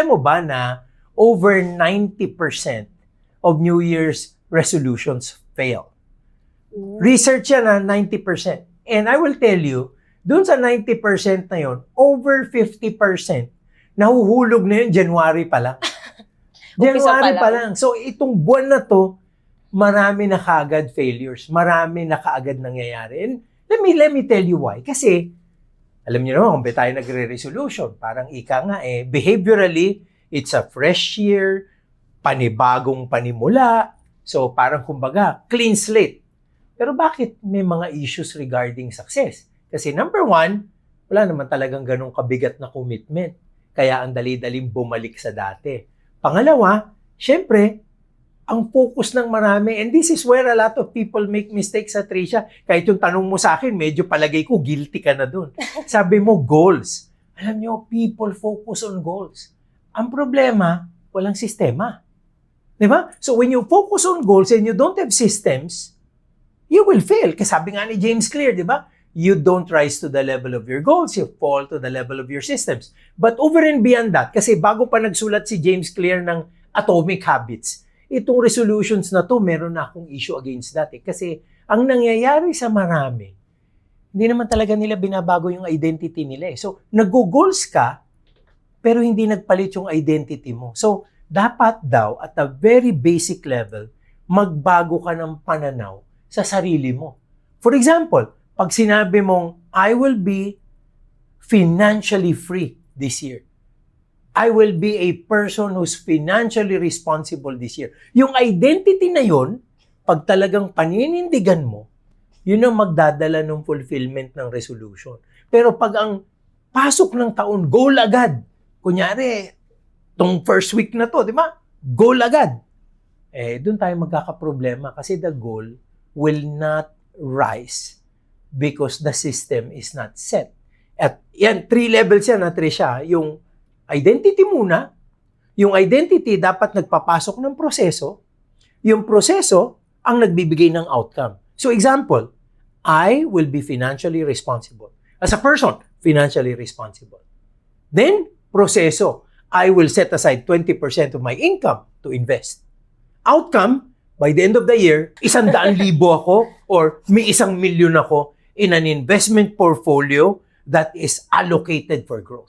mo ba na over 90% of New Year's resolutions fail? Research yan na 90%. And I will tell you, dun sa 90% na yun, over 50% nahuhulog na yun January pa lang. January pa lang. So itong buwan na to, marami na kaagad failures. Marami na kaagad nangyayari. And let me tell you why. Kasi, alam niyo naman, kung tayo nagre-resolution, parang ika nga behaviorally, it's a fresh year, panibagong panimula. So parang kumbaga, clean slate. Pero bakit may mga issues regarding success? Kasi number one, wala naman talagang ganong kabigat na commitment. Kaya ang dali-daling bumalik sa dati. Pangalawa, syempre, ang focus ng marami, and this is where a lot of people make mistakes sa Tricia. Kahit yung tanong mo sa akin, medyo palagay ko, guilty ka na dun. Sabi mo, goals. Alam nyo, people focus on goals. Ang problema, walang sistema. Diba? So when you focus on goals and you don't have systems, you will fail. Kasi sabi nga ni James Clear, diba? You don't rise to the level of your goals, you fall to the level of your systems. But over and beyond that, kasi bago pa nagsulat si James Clear ng Atomic Habits, itong resolutions na to, meron na akong issue against that. Kasi ang nangyayari sa marami, hindi naman talaga nila binabago yung identity nila. So, nag-goals ka, pero hindi nagpalit yung identity mo. So, dapat daw, at a very basic level, magbago ka ng pananaw sa sarili mo. For example, pag sinabi mong, I will be financially free this year. I will be a person who's financially responsible this year. Yung identity na yun, pag talagang paninindigan mo, yun ang magdadala ng fulfillment ng resolution. Pero pag ang pasok ng taon, goal agad. Kunyari, tong first week na to, di ba? Goal agad. Doon tayo magkakaproblema kasi the goal will not rise because the system is not set. At yan, 3 levels yan, Tricia. Yung identity muna. Yung identity dapat nagpapasok ng proseso. Yung proseso ang nagbibigay ng outcome. So example, I will be financially responsible. As a person, financially responsible. Then, proseso, I will set aside 20% of my income to invest. Outcome, by the end of the year, 100,000 ako or may 1 million ako in an investment portfolio that is allocated for growth.